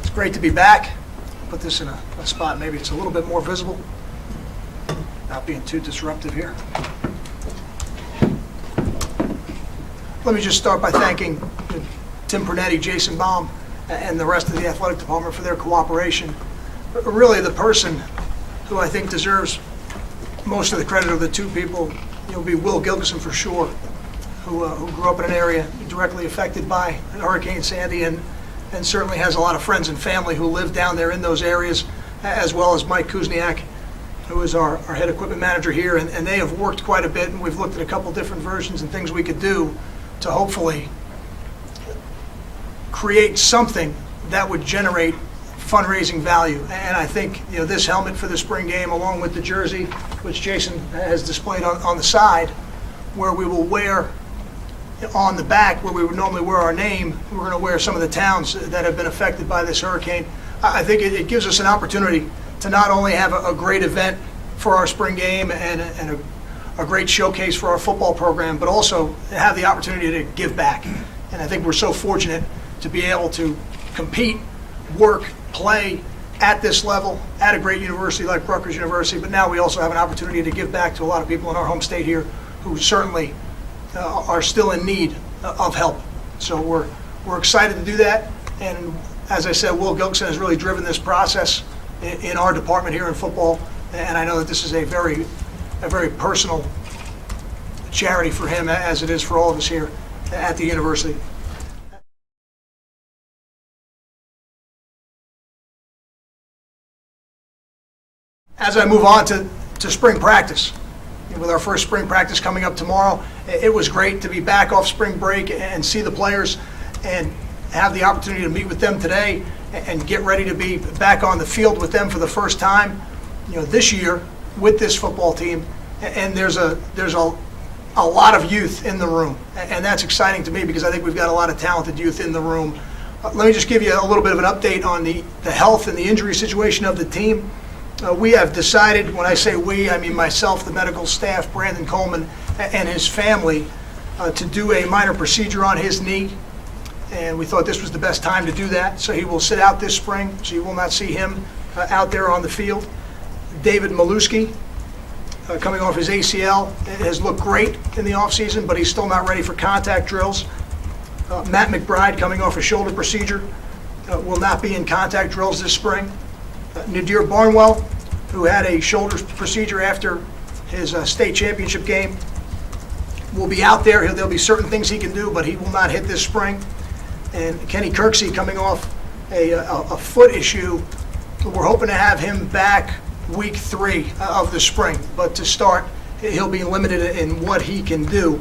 It's great to be back. Put this in a spot, maybe it's a little bit more visible, not being too disruptive here. Let me just start by thanking Tim Pernetti, Jason Baum, and the rest of the athletic department for their cooperation. But really, the person who I think deserves most of the credit of the two people, will be Will Gilkison for sure, who grew up in an area directly affected by Hurricane Sandy and certainly has a lot of friends and family who live down there in those areas, as well as Mike Kuzniak, who is our head equipment manager here, and they have worked quite a bit, and we've looked at a couple different versions and things we could do to hopefully create something that would generate fundraising value. And I think this helmet for the spring game, along with the jersey, which Jason has displayed on the side, where we will wear on the back, where we would normally wear our name, we're going to wear some of the towns that have been affected by this hurricane. I think it gives us an opportunity to not only have a great event for our spring game and a great showcase for our football program, but also have the opportunity to give back. And I think we're so fortunate to be able to compete, work, play at this level, at a great university like Rutgers University, but now we also have an opportunity to give back to a lot of people in our home state here who certainly are still in need of help. So we're excited to do that, and as I said, Will Gilkison has really driven this process in our department here in football, and I know that this is a very personal charity for him, as it is for all of us here at the university. As I move on to spring practice, with our first spring practice coming up tomorrow, it was great to be back off spring break and see the players and have the opportunity to meet with them today and get ready to be back on the field with them for the first time, this year with this football team. And there's a lot of youth in the room, and that's exciting to me because I think we've got a lot of talented youth in the room. Let me just give you a little bit of an update on the health and the injury situation of the team. We have decided, when I say we, I mean myself, the medical staff, Brandon Coleman, and his family, to do a minor procedure on his knee. And we thought this was the best time to do that. So he will sit out this spring, so you will not see him out there on the field. David Maluski, coming off his ACL, has looked great in the offseason, but he's still not ready for contact drills. Matt McBride, coming off a shoulder procedure, will not be in contact drills this spring. Nadir Barnwell, who had a shoulder procedure after his state championship game, will be out there. There'll be certain things he can do, but he will not hit this spring. And Kenny Kirksey, coming off a foot issue, we're hoping to have him back week 3 of the spring. But to start, he'll be limited in what he can do.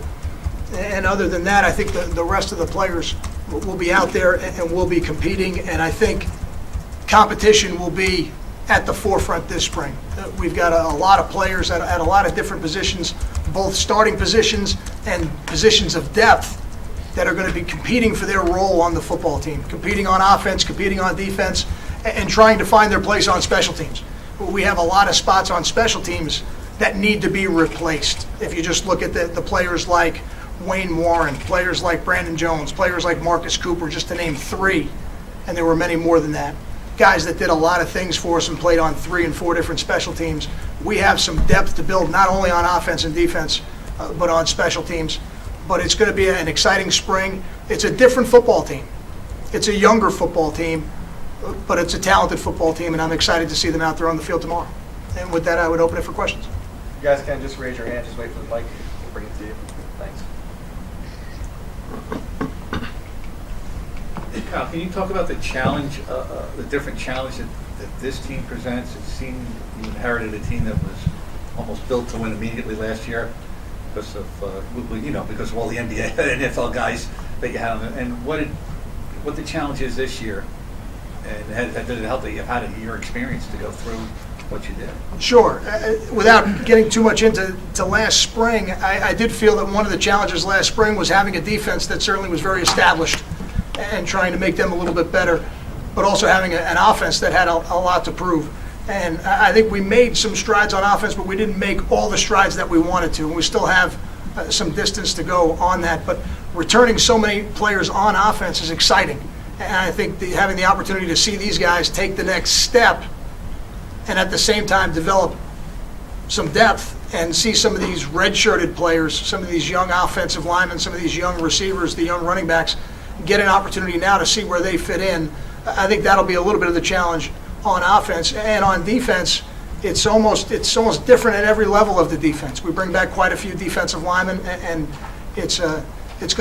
And other than that, I think the rest of the players will be out there and will be competing. And I think competition will be at the forefront this spring. We've got a lot of players at a lot of different positions, both starting positions and positions of depth, that are going to be competing for their role on the football team, competing on offense, competing on defense, and trying to find their place on special teams. We have a lot of spots on special teams that need to be replaced. If you just look at the players like Wayne Warren, players like Brandon Jones, players like Marcus Cooper, just to name 3, and there were many more than that. Guys that did a lot of things for us and played on 3 and 4 different special teams. We have some depth to build, not only on offense and defense, but on special teams. But it's going to be an exciting spring. It's a different football team. It's a younger football team, but it's a talented football team, and I'm excited to see them out there on the field tomorrow. And with that, I would open it for questions. You guys can just raise your hand, just wait for the mic. We'll bring it to you. Thanks. Kyle, can you talk about the challenge, the different challenge that this team presents? It seemed you inherited a team that was almost built to win immediately last year because of because of all the NBA and NFL guys that you had on it. And what the challenge is this year, and did it help that you've had your experience to go through what you did? Sure. Without getting too much into last spring, I did feel that one of the challenges last spring was having a defense that certainly was very established and trying to make them a little bit better, but also having an offense that had a lot to prove. And I think we made some strides on offense, but we didn't make all the strides that we wanted to. And we still have some distance to go on that. But returning so many players on offense is exciting. And I think having the opportunity to see these guys take the next step and at the same time develop some depth and see some of these red-shirted players, some of these young offensive linemen, some of these young receivers, the young running backs, get an opportunity now to see where they fit in. I think that'll be a little bit of the challenge on offense. And on defense, it's almost different at every level of the defense. We bring back quite a few defensive linemen, and it's going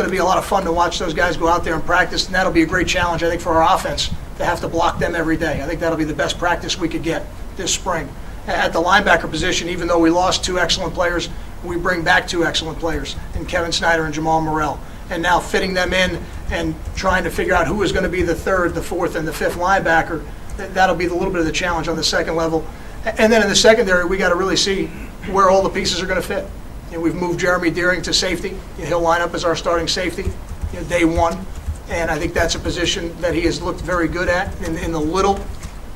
to be a lot of fun to watch those guys go out there and practice, and that'll be a great challenge, I think, for our offense to have to block them every day. I think that'll be the best practice we could get this spring. At the linebacker position, even though we lost 2 excellent players, we bring back 2 excellent players in Kevin Snyder and Jamal Morrell. And now fitting them in and trying to figure out who is going to be the 3rd, the 4th, and the 5th linebacker, that'll be a little bit of the challenge on the second level. And then in the secondary, we got to really see where all the pieces are going to fit. We've moved Jeremy Deering to safety. He'll line up as our starting safety day one. And I think that's a position that he has looked very good at in the little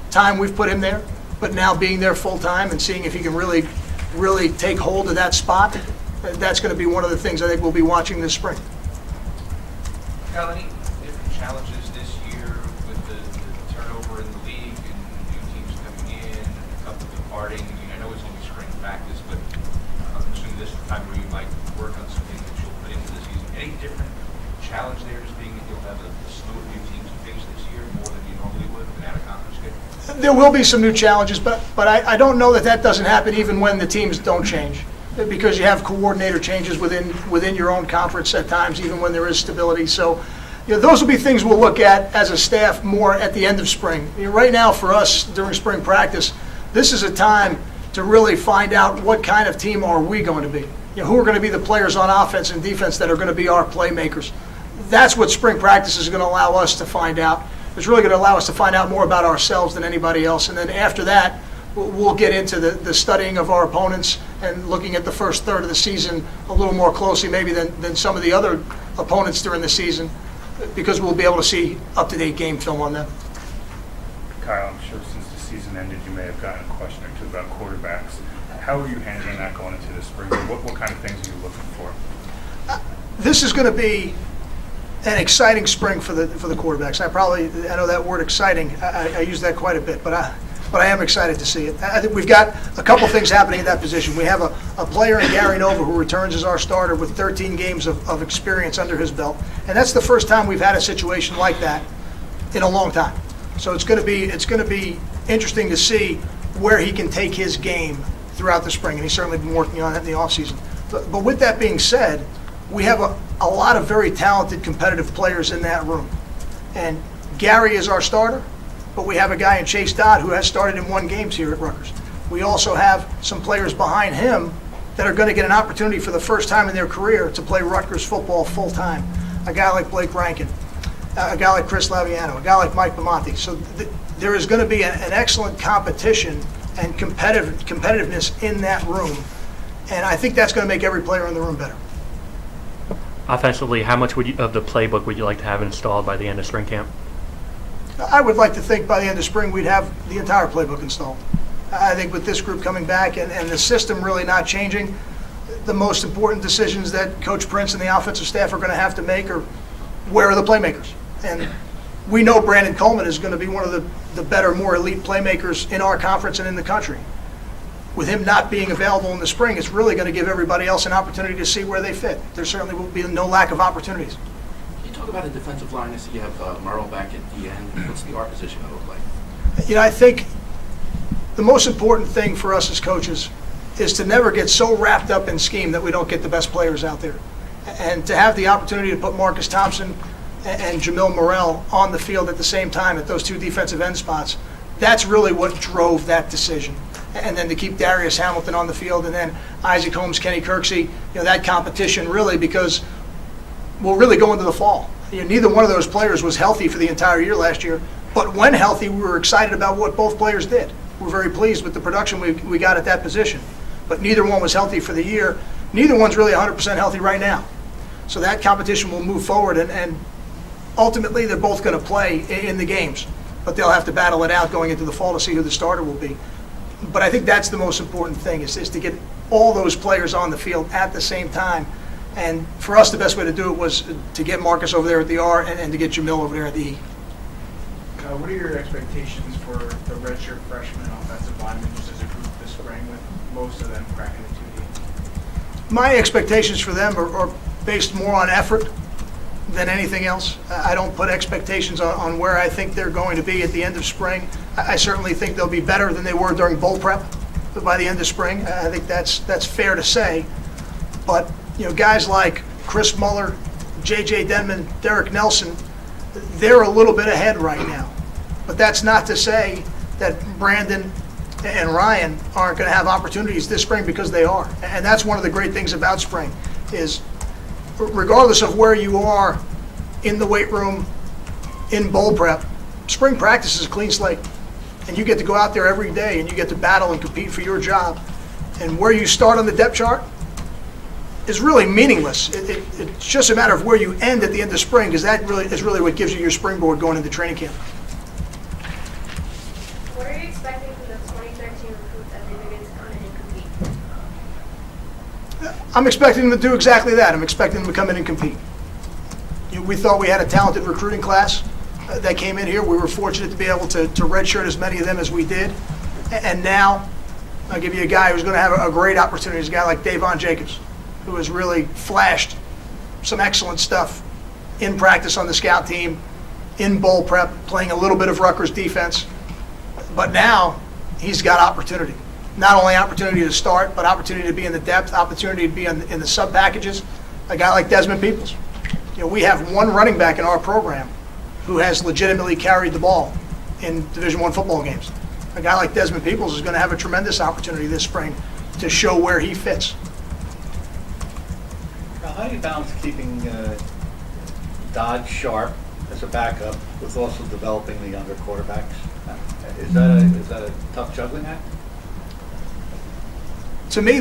time we've put him there. But now being there full time and seeing if he can really take hold of that spot, that's going to be one of the things I think we'll be watching this spring. Kyle, any different challenges this year with the turnover in the league and new teams coming in and a couple departing? I mean, I know it's only spring practice, but I'm assuming this is the time where you might work on something that you'll put into the season. Any different challenge there, just being that you'll have a slew of new teams to face this year more than you normally would with an out-of-conference game? There will be some new challenges, but I don't know that doesn't happen even when the teams don't change, because you have coordinator changes within your own conference at times, even when there is stability. So, those will be things we'll look at as a staff more at the end of spring. Right now for us during spring practice, this is a time to really find out what kind of team are we going to be. Who are going to be the players on offense and defense that are going to be our playmakers. That's what spring practice is going to allow us to find out. It's really going to allow us to find out more about ourselves than anybody else. And then after that, we'll get into the studying of our opponents and looking at the first third of the season a little more closely maybe than some of the other opponents during the season, because we'll be able to see up-to-date game film on them. Kyle, I'm sure since the season ended, you may have gotten a question or two about quarterbacks. How are you handling that going into the spring? What kind of things are you looking for? This is going to be an exciting spring for the quarterbacks. I know that word exciting. I use that quite a bit, but I am excited to see it. I think we've got a couple things happening at that position. We have a player in Gary Nova who returns as our starter with 13 games of experience under his belt, and that's the first time we've had a situation like that in a long time. So it's going to be interesting to see where he can take his game throughout the spring, and he's certainly been working on it in the offseason. But with that being said, we have a lot of very talented, competitive players in that room. And Gary is our starter, but we have a guy in Chase Dodd who has started in 1 game here at Rutgers. We also have some players behind him that are going to get an opportunity for the first time in their career to play Rutgers football full-time. A guy like Blake Rankin, a guy like Chris Laviano, a guy like Mike Bamonte. So there is going to be an excellent competition and competitiveness in that room. And I think that's going to make every player in the room better. Offensively, how much of the playbook would you like to have installed by the end of spring camp? I would like to think by the end of spring we'd have the entire playbook installed. I think with this group coming back and the system really not changing, the most important decisions that Coach Prince and the offensive staff are going to have to make are where are the playmakers? And we know Brandon Coleman is going to be one of the better, more elite playmakers in our conference and in the country. With him not being available in the spring, it's really going to give everybody else an opportunity to see where they fit. There certainly will be no lack of opportunities. Can you talk about the defensive line? I see you have Merle back at the end. What's the art position going to look like? I think the most important thing for us as coaches is to never get so wrapped up in scheme that we don't get the best players out there. And to have the opportunity to put Marcus Thompson and Jamil Morrell on the field at the same time at those 2 defensive end spots, that's really what drove that decision. And then to keep Darius Hamilton on the field, and then Isaac Holmes, Kenny Kirksey, that competition really, because we'll really go into the fall. Neither one of those players was healthy for the entire year last year, but when healthy, we were excited about what both players did. We're very pleased with the production we got at that position. But neither one was healthy for the year. Neither one's really 100% healthy right now. So that competition will move forward, and ultimately they're both going to play in the games, but they'll have to battle it out going into the fall to see who the starter will be. But I think that's the most important thing is to get all those players on the field at the same time. And for us, the best way to do it was to get Marcus over there at the R and to get Jamil over there at the E. What are your expectations for the redshirt freshmen and offensive linemen just as a group this spring, with most of them cracking the 2D? My expectations for them are based more on effort than anything else. I don't put expectations on where I think they're going to be at the end of spring. I certainly think they'll be better than they were during bowl prep by the end of spring. I think that's fair to say. But guys like Chris Muller, J.J. Denman, Derek Nelson, they're a little bit ahead right now. But that's not to say that Brandon and Ryan aren't going to have opportunities this spring, because they are. And that's one of the great things about spring, is regardless of where you are in the weight room, in bowl prep, spring practice is a clean slate. And you get to go out there every day and you get to battle and compete for your job. And where you start on the depth chart is really meaningless. It's just a matter of where you end at the end of spring, because that is really what gives you your springboard going into training camp. What are you expecting from the 2013 recruits as they begin to come in and compete? I'm expecting them to do exactly that. I'm expecting them to come in and compete. We thought we had a talented recruiting class that came in here. We were fortunate to be able to redshirt as many of them as we did. And now, I'll give you a guy who's going to have a great opportunity. He's a guy like Davon Jacobs, who has really flashed some excellent stuff in practice on the scout team, in bowl prep, playing a little bit of Rutgers defense. But now he's got opportunity. Not only opportunity to start, but opportunity to be in the depth, opportunity to be in the sub packages. A guy like Desmond Peoples. We have one running back in our program who has legitimately carried the ball in Division I football games. A guy like Desmond Peoples is going to have a tremendous opportunity this spring to show where he fits. Now, how do you balance keeping Dodge sharp as a backup with also developing the younger quarterbacks? Is that a tough juggling act? To me,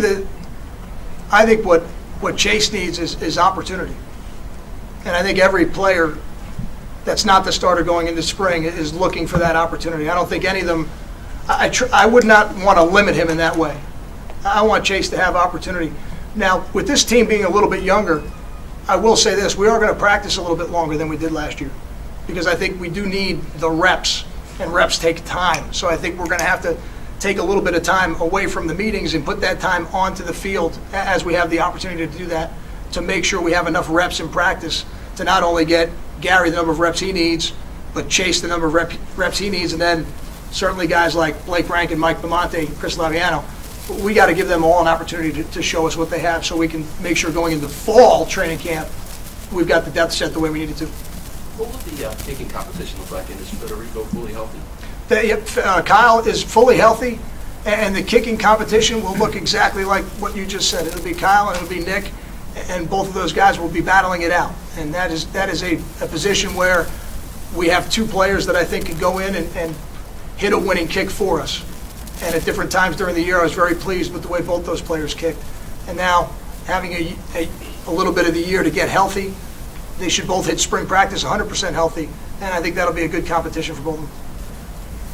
I think what Chase needs is opportunity. And I think every player that's not the starter going into spring is looking for that opportunity. I don't think any of them, I would not want to limit him in that way. I want Chase to have opportunity. Now, with this team being a little bit younger, I will say this, we are going to practice a little bit longer than we did last year, because I think we do need the reps, and reps take time. So I think we're going to have to take a little bit of time away from the meetings and put that time onto the field as we have the opportunity to do that, to make sure we have enough reps in practice to not only get Gary the number of reps he needs, but Chase the number of reps he needs, and then certainly guys like Blake Rankin, Mike Bemonte, Chris Laviano. We got to give them all an opportunity to show us what they have, so we can make sure going into fall training camp we've got the depth set the way we need it to. What will the kicking competition look like, and is Federico fully healthy? Kyle is fully healthy, and the kicking competition will look exactly like what you just said. It'll be Kyle and it'll be Nick, and both of those guys will be battling it out. And that is a position where we have two players that I think could go in and hit a winning kick for us. And at different times during the year, I was very pleased with the way both those players kicked. And now, having a little bit of the year to get healthy, they should both hit spring practice 100% healthy, and I think that'll be a good competition for both of them.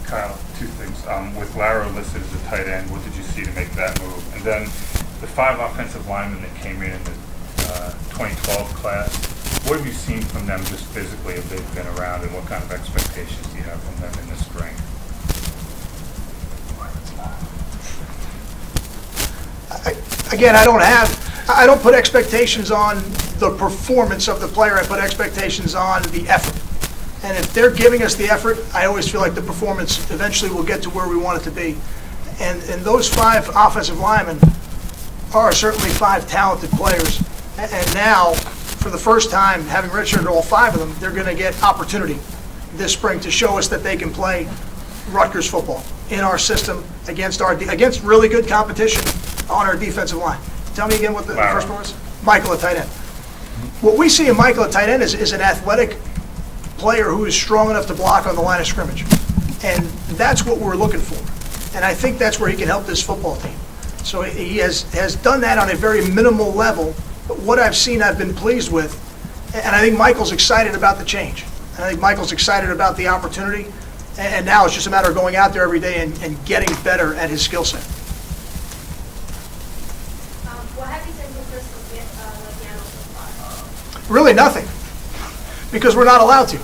Kyle, two things. With Lara listed as a tight end, what did you see to make that move? And then the 5 offensive linemen that came in the 2012 class, what have you seen from them just physically if they've been around, and what kind of expectations do you have from them in the spring? I don't put expectations on the performance of the player. I put expectations on the effort. And if they're giving us the effort, I always feel like the performance eventually will get to where we want it to be. And those 5 offensive linemen are certainly 5 talented players. And now, for the first time, having redshirted all 5 of them, they're going to get opportunity this spring to show us that they can play Rutgers football in our system against really good competition on our defensive line. Tell me again what the first one was? Michael at tight end. What we see in Michael at tight end is an athletic player who is strong enough to block on the line of scrimmage. And that's what we're looking for. And I think that's where he can help this football team. So he has done that on a very minimal level. But what I've seen, I've been pleased with. And I think Michael's excited about the change. And I think Michael's excited about the opportunity. And now it's just a matter of going out there every day and getting better at his skill set. What have you seen from Chris Laviano so far? Really nothing, because we're not allowed to.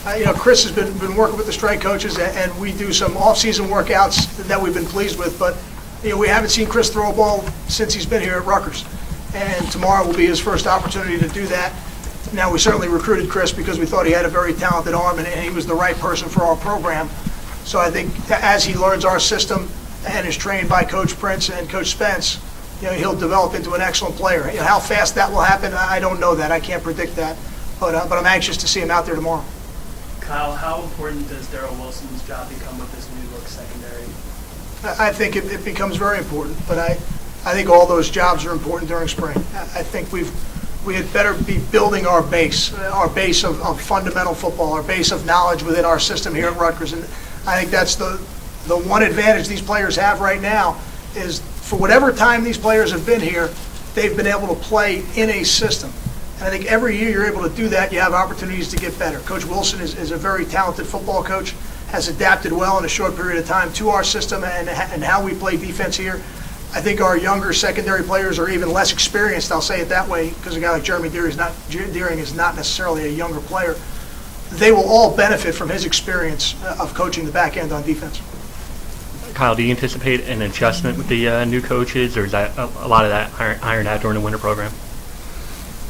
Chris has been working with the strength coaches, and we do some off-season workouts that we've been pleased with, but we haven't seen Chris throw a ball since he's been here at Rutgers, and tomorrow will be his first opportunity to do that. Now, we certainly recruited Chris because we thought he had a very talented arm, and he was the right person for our program. So I think as he learns our system and is trained by Coach Prince and Coach Spence, he'll develop into an excellent player. How fast that will happen, I don't know that. I can't predict that, but I'm anxious to see him out there tomorrow. Kyle, how important does Daryl Wilson's job become with this new look secondary? I think it becomes very important, but I think all those jobs are important during spring. I think we had better be building our base of fundamental football, our base of knowledge within our system here at Rutgers. And I think that's the one advantage these players have right now is for whatever time these players have been here, they've been able to play in a system. And I think every year you're able to do that, you have opportunities to get better. Coach Wilson is a very talented football coach, has adapted well in a short period of time to our system and how we play defense here. I think our younger secondary players are even less experienced, I'll say it that way, because a guy like Jeremy Deering is not necessarily a younger player. They will all benefit from his experience of coaching the back end on defense. Kyle, do you anticipate an adjustment with the new coaches, or is that a lot of that ironed out during the winter program?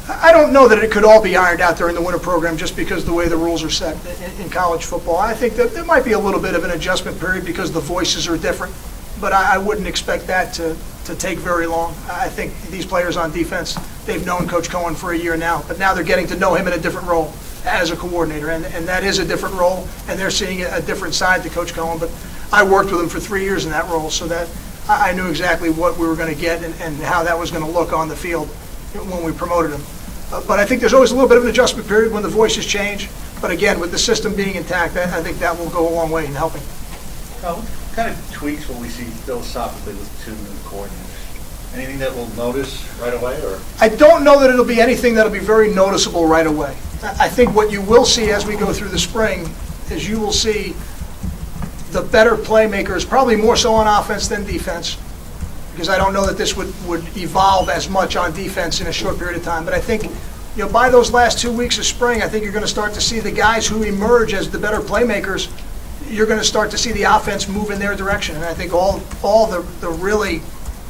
I don't know that it could all be ironed out during the winter program just because the way the rules are set in college football. I think that there might be a little bit of an adjustment period because the voices are different, but I wouldn't expect that to take very long. I think these players on defense, they've known Coach Cohen for a year now, but now they're getting to know him in a different role as a coordinator, and that is a different role, and they're seeing a different side to Coach Cohen, but I worked with him for 3 years in that role, so that I knew exactly what we were going to get and how that was going to look on the field when we promoted him. But I think there's always a little bit of an adjustment period when the voices change. But again, with the system being intact, I think that will go a long way in helping. What kind of tweaks will we see philosophically with two new coordinators? Anything that we'll notice right away? Or I don't know that it'll be anything that'll be very noticeable right away. I think what you will see as we go through the spring is you will see the better playmakers, probably more so on offense than defense, because I don't know that this would evolve as much on defense in a short period of time. But I think, by those last 2 weeks of spring, I think you're going to start to see the guys who emerge as the better playmakers, you're going to start to see the offense move in their direction. And I think all the really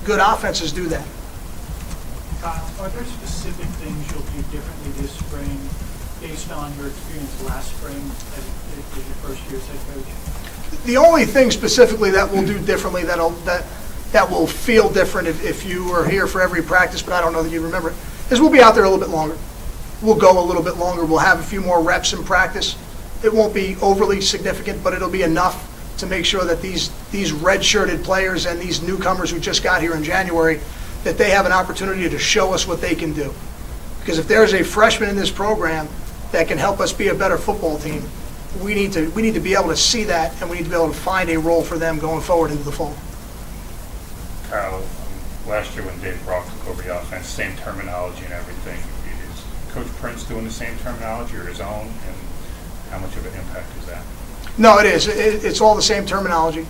good offenses do that. Kyle, are there specific things you'll do differently this spring based on your experience last spring as your first year as head coach? The only thing specifically that we'll do differently that will feel different if you were here for every practice, but I don't know that you remember it, is we'll be out there a little bit longer. We'll go a little bit longer. We'll have a few more reps in practice. It won't be overly significant, but it'll be enough to make sure that these red-shirted players and these newcomers who just got here in January, that they have an opportunity to show us what they can do. Because if there's a freshman in this program that can help us be a better football team, we need to be able to see that, and we need to be able to find a role for them going forward into the fall. Kyle, last year when Dave Brock took over the offense, same terminology and everything. Is Coach Prince doing the same terminology or his own, and how much of an impact is that? No, it is. It's all the same terminology.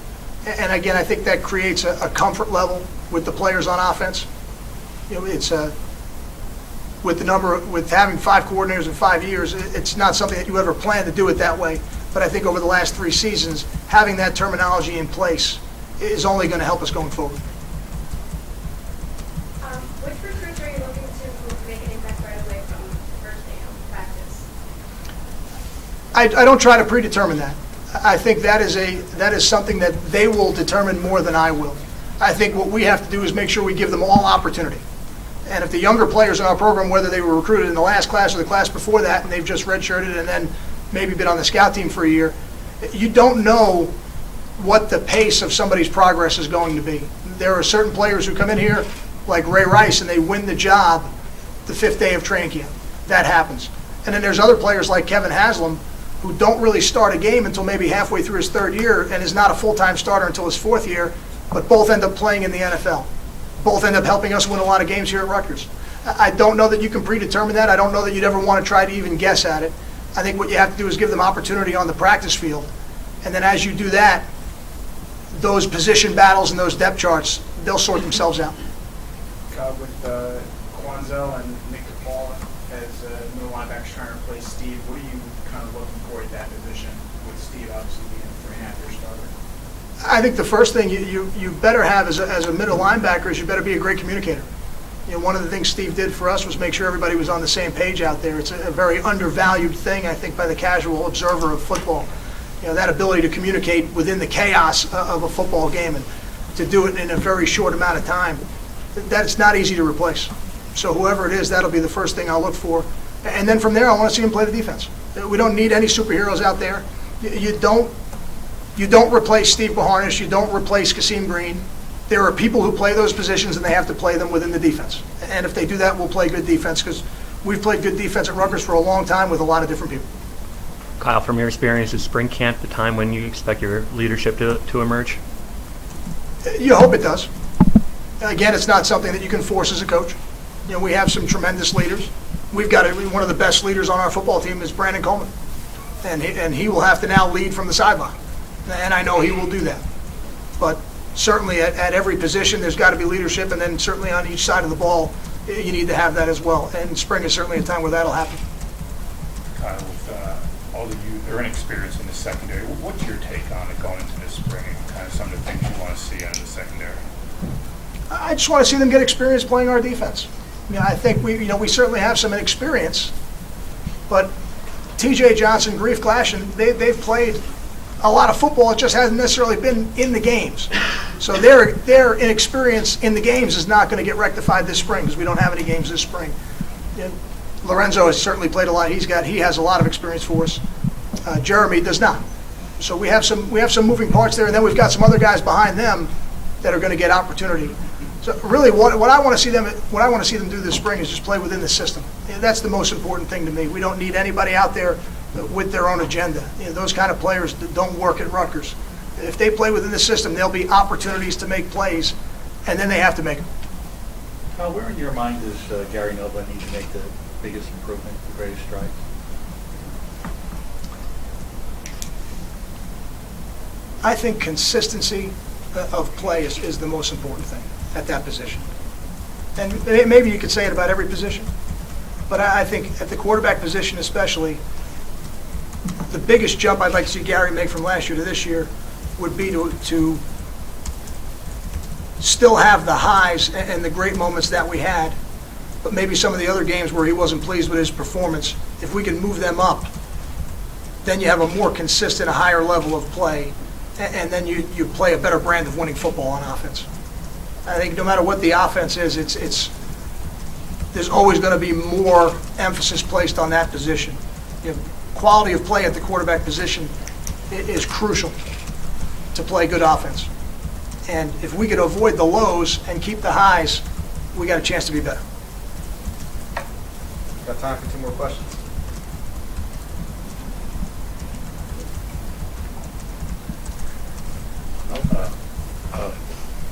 And again, I think that creates a comfort level with the players on offense. It's with having 5 coordinators in 5 years, it's not something that you ever plan to do it that way. But I think over the last 3 seasons, having that terminology in place is only going to help us going forward. Which recruits are you looking to make an impact right away from first day of practice? I don't try to predetermine that. I think that is something that they will determine more than I will. I think what we have to do is make sure we give them all opportunity. And if the younger players in our program, whether they were recruited in the last class or the class before that, and they've just redshirted and then maybe been on the scout team for a year, you don't know what the pace of somebody's progress is going to be. There are certain players who come in here, like Ray Rice, and they win the job the 5th day of training camp. That happens. And then there's other players like Kevin Haslam who don't really start a game until maybe halfway through his 3rd year and is not a full-time starter until his 4th year, but both end up playing in the NFL. Both end up helping us win a lot of games here at Rutgers. I don't know that you can predetermine that. I don't know that you'd ever want to try to even guess at it. I think what you have to do is give them opportunity on the practice field. And then as you do that, those position battles and those depth charts, they'll sort themselves out. With Quanzel and Nick DePaul as middle linebackers trying to replace Steve, what are you kind of looking for avoid that position with Steve obviously being a 3.5-year starter? I think the first thing you better have as a middle linebacker is you better be a great communicator. One of the things Steve did for us was make sure everybody was on the same page out there. It's a very undervalued thing, I think, by the casual observer of football. That ability to communicate within the chaos of a football game and to do it in a very short amount of time, that's not easy to replace. So whoever it is, that'll be the first thing I'll look for. And then from there, I want to see him play the defense. We don't need any superheroes out there. You don't replace Steve Baharnish. You don't replace Kasim Green. There are people who play those positions, and they have to play them within the defense. And if they do that, we'll play good defense, because we've played good defense at Rutgers for a long time with a lot of different people. Kyle, from your experience, is spring camp the time when you expect your leadership to emerge? You hope it does. Again, it's not something that you can force as a coach. We have some tremendous leaders. We've got one of the best leaders on our football team is Brandon Coleman, and he will have to now lead from the sideline. And I know he will do that. But certainly at every position, there's got to be leadership, and then certainly on each side of the ball, you need to have that as well. And spring is certainly a time where that'll happen. Kyle, with all of you, they're inexperienced in the secondary. What's your take on it going into this spring and kind of some of the things you want to see out of the secondary? I just want to see them get experience playing our defense. I think we certainly have some inexperience, but T.J. Johnson, Grief Glashan, they've played a lot of football. It just hasn't necessarily been in the games. So their inexperience in the games is not going to get rectified this spring, because we don't have any games this spring. Lorenzo has certainly played a lot. He has a lot of experience for us. Jeremy does not. So we have some moving parts there, and then we've got some other guys behind them that are going to get opportunity. So really, what I want to see them do this spring is just play within the system. That's the most important thing to me. We don't need anybody out there with their own agenda. Those kind of players that don't work at Rutgers. If they play within the system, there'll be opportunities to make plays, and then they have to make them. Kyle, where in your mind does Gary Nova need to make the biggest improvement, the greatest strides? I think consistency of play is the most important thing at that position. And maybe you could say it about every position, but I think at the quarterback position especially, the biggest jump I'd like to see Gary make from last year to this year would be to still have the highs and the great moments that we had, but maybe some of the other games where he wasn't pleased with his performance, if we can move them up, then you have a more consistent, a higher level of play, and then you play a better brand of winning football on offense. I think no matter what the offense is, there's always going to be more emphasis placed on that position. Quality of play at the quarterback position is crucial to play good offense. And if we could avoid the lows and keep the highs, we got a chance to be better. Got time for 2 more questions.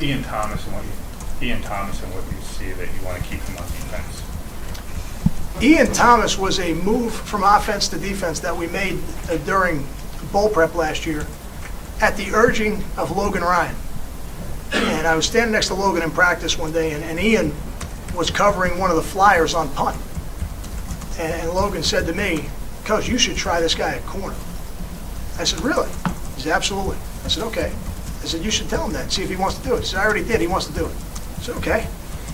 Ian Thomas and what you see that you want to keep him on defense. Ian Thomas was a move from offense to defense that we made during bowl prep last year at the urging of Logan Ryan. And I was standing next to Logan in practice one day, and Ian was covering one of the flyers on punt. And Logan said to me, "Coach, you should try this guy at corner." I said, "Really?" He said, "Absolutely." I said, "Okay." I said, "You should tell him that, see if he wants to do it." He said, "I already did. He wants to do it." I said, "Okay,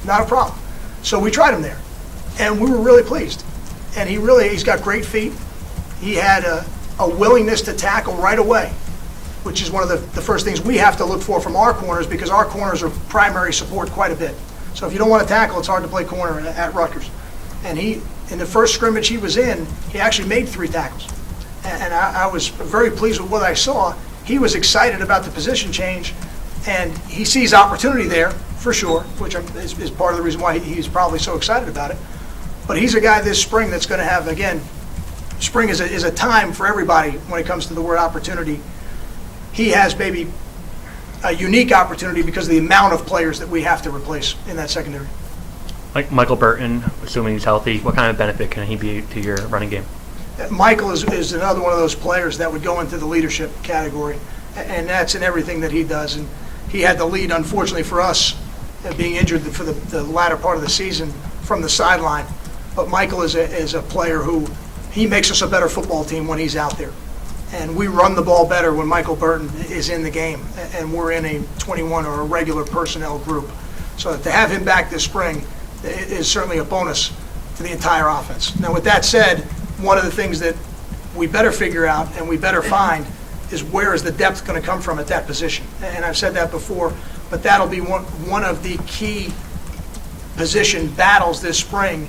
not a problem." So we tried him there, and we were really pleased. And he's got great feet. He had a willingness to tackle right away, which is one of the first things we have to look for from our corners, because our corners are primary support quite a bit. So if you don't want to tackle, it's hard to play corner at Rutgers. And in the first scrimmage he was in, he actually made 3 tackles. And I was very pleased with what I saw. He was excited about the position change, and he sees opportunity there for sure, which is part of the reason why he's probably so excited about it. But he's a guy this spring that's going to have, again, spring is a time for everybody when it comes to the word opportunity. He has maybe a unique opportunity because of the amount of players that we have to replace in that secondary. Like Michael Burton, assuming he's healthy, what kind of benefit can he be to your running game? Michael is another one of those players that would go into the leadership category, and that's in everything that he does. And he had the lead, unfortunately for us, being injured for the latter part of the season from the sideline. But Michael is a player who he makes us a better football team when he's out there. And we run the ball better when Michael Burton is in the game and we're in a 21 or a regular personnel group. So to have him back this spring is certainly a bonus to the entire offense. Now, with that said, one of the things that we better figure out and we better find is where is the depth going to come from at that position. And I've said that before, but that'll be one of the key position battles this spring,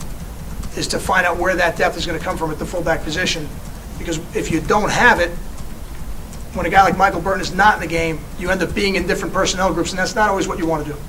is to find out where that depth is going to come from at the fullback position. Because if you don't have it, when a guy like Michael Burton is not in the game, you end up being in different personnel groups, and that's not always what you want to do.